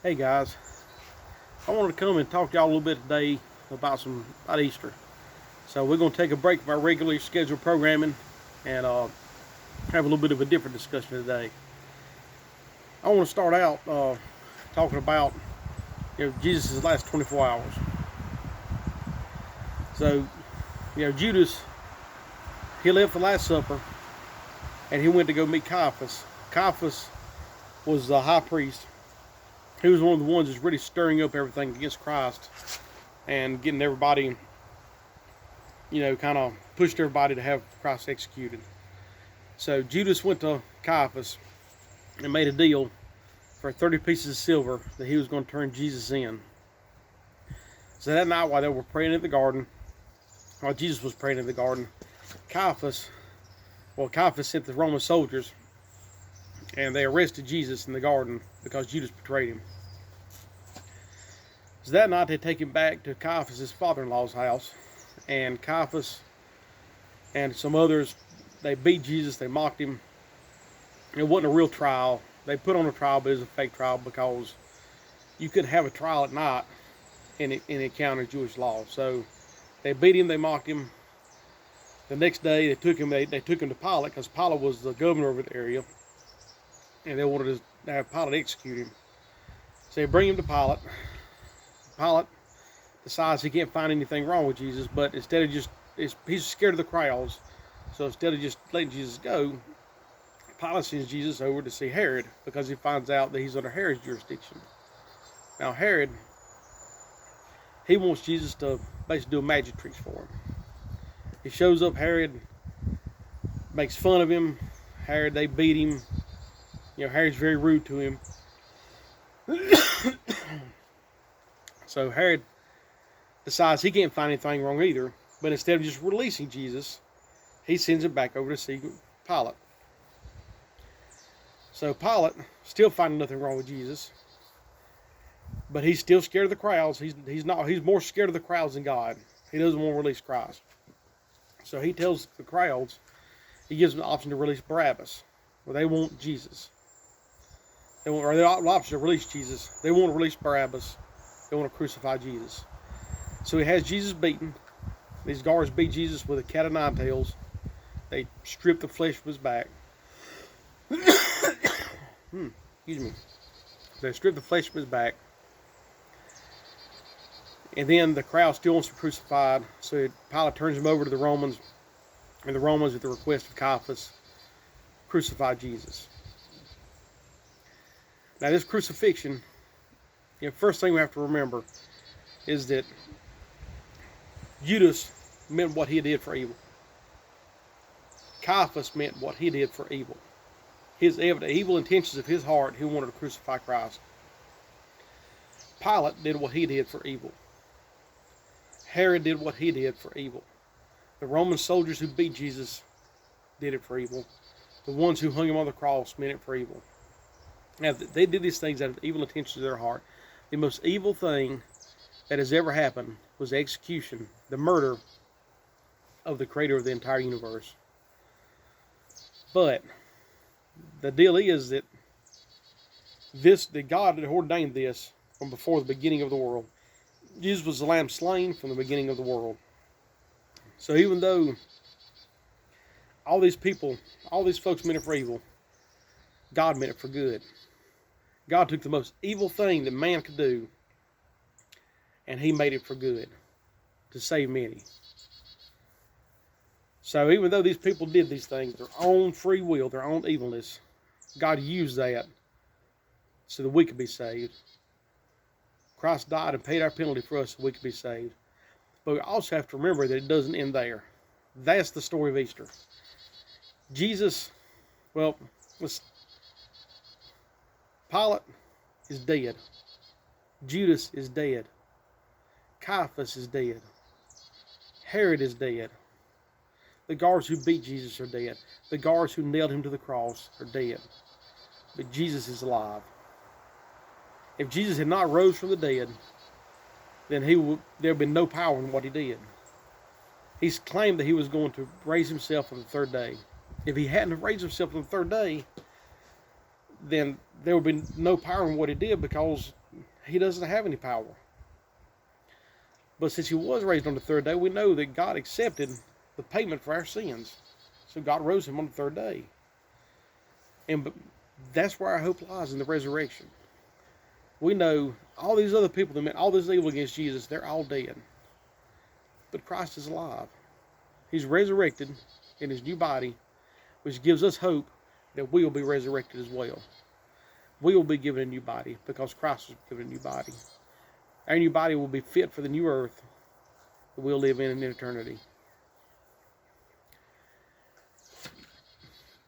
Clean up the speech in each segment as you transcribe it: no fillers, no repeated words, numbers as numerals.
Hey guys, I wanted to come and talk to y'all a little bit today about Easter. So we're going to take a break from our regularly scheduled programming and have a little bit of a different discussion today. I want to start out talking about Jesus' last 24 hours. So Judas, he left the Last Supper and he went to go meet Caiaphas. Caiaphas was the high priest. He was one of the ones that's really stirring up everything against Christ and getting everybody, kind of pushed everybody to have Christ executed. So Judas went to Caiaphas and made a deal for 30 pieces of silver that he was going to turn Jesus in. So that night while they were praying in the garden, while Jesus was praying in the garden, Caiaphas sent the Roman soldiers and they arrested Jesus in the garden because Judas betrayed him. So that night they take him back to Caiaphas' father-in-law's house, and Caiaphas and some others, they beat Jesus, they mocked him. It wasn't a real trial. They put on a trial, but it was a fake trial because you couldn't have a trial at night in the account of Jewish law. So they beat him, they mocked him. The next day they took him to Pilate because Pilate was the governor of the area, and they wanted to have Pilate execute him. So they bring him to Pilate. Pilate decides he can't find anything wrong with Jesus, but instead of he's scared of the crowds, so instead of just letting Jesus go, Pilate sends Jesus over to see Herod because he finds out that he's under Herod's jurisdiction. Now Herod, he wants Jesus to basically do a magic tricks for him. He shows up, Herod makes fun of him. Herod, they beat him. Herod's very rude to him. So Herod decides he can't find anything wrong either, but instead of just releasing Jesus, he sends him back over to see Pilate. So Pilate, still finding nothing wrong with Jesus, but he's still scared of the crowds. He's more scared of the crowds than God. He doesn't want to release Christ. So he tells the crowds, he gives them the option to release Barabbas, or they want Jesus. They want, or the option to release Jesus. They want to release Barabbas. They want to crucify Jesus. So he has Jesus beaten. These guards beat Jesus with a cat of nine tails. They strip the flesh from his back. Excuse me. They strip the flesh from his back. And then the crowd still wants to crucify. So Pilate turns him over to the Romans. And the Romans, at the request of Caiaphas, crucify Jesus. Now this crucifixion, first thing we have to remember is that Judas meant what he did for evil. Caiaphas meant what he did for evil. The evil intentions of his heart, he wanted to crucify Christ. Pilate did what he did for evil. Herod did what he did for evil. The Roman soldiers who beat Jesus did it for evil. The ones who hung him on the cross meant it for evil. Now, they did these things out of evil intentions of their heart. The most evil thing that has ever happened was the execution, the murder of the creator of the entire universe. But the deal is that God had ordained this from before the beginning of the world. Jesus was the lamb slain from the beginning of the world. So even though all these folks meant it for evil, God meant it for good. God took the most evil thing that man could do, and he made it for good, to save many. So even though these people did these things, their own free will, their own evilness, God used that so that we could be saved. Christ died and paid our penalty for us so we could be saved. But we also have to remember that it doesn't end there. That's the story of Easter. Jesus, Pilate is dead. Judas is dead. Caiaphas is dead. Herod is dead. The guards who beat Jesus are dead. The guards who nailed him to the cross are dead. But Jesus is alive. If Jesus had not rose from the dead, then there would be no power in what he did. He's claimed that he was going to raise himself on the third day. If he hadn't raised himself on the third day, then there would be no power in what he did, because he doesn't have any power. But since he was raised on the third day, we know that God accepted the payment for our sins. So God rose him on the third day. And that's where our hope lies, in the resurrection. We know all these other people that meant all this evil against Jesus, they're all dead. But Christ is alive. He's resurrected in his new body, which gives us hope that we will be resurrected as well. We will be given a new body because Christ was given a new body. Our new body will be fit for the new earth that we'll live in eternity.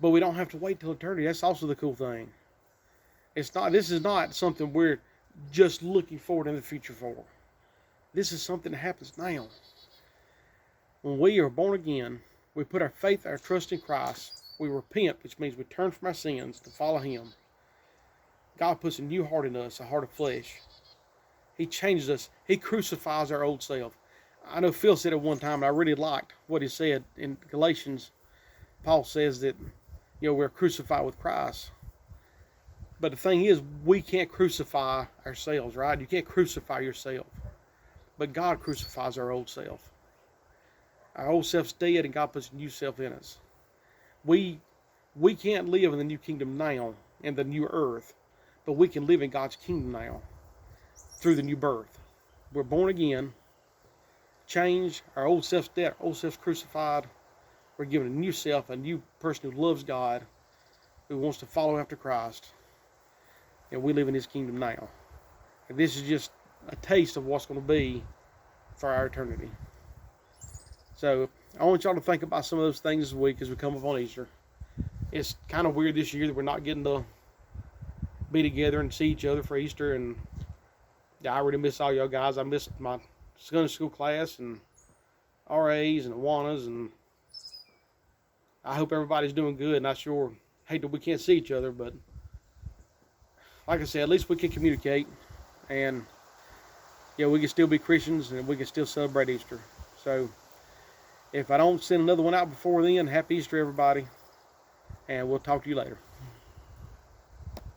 But we don't have to wait till eternity. That's also the cool thing. This is not something we're just looking forward in the future for. This is something that happens now. When we are born again, we put our faith, our trust in Christ. We repent, which means we turn from our sins to follow him. God puts a new heart in us, a heart of flesh. He changes us. He crucifies our old self. I know Phil said it one time, and I really liked what he said in Galatians. Paul says that, we're crucified with Christ. But the thing is, we can't crucify ourselves, right? You can't crucify yourself. But God crucifies our old self. Our old self's dead, and God puts a new self in us. We can't live in the new kingdom now, in the new earth, but we can live in God's kingdom now through the new birth. We're born again, changed, our old self's dead, our old self's crucified. We're given a new self, a new person who loves God, who wants to follow after Christ, and we live in his kingdom now. And this is just a taste of what's going to be for our eternity. So I want y'all to think about some of those things this week as we come up on Easter. It's kind of weird this year that we're not getting to be together and see each other for Easter. And I already miss all y'all guys. I missed my Sunday school class and RAs and Awanas, and I hope everybody's doing good. And I sure hate that we can't see each other, but like I said, at least we can communicate, and we can still be Christians, and we can still celebrate Easter. So if I don't send another one out before then, happy Easter, everybody, and we'll talk to you later.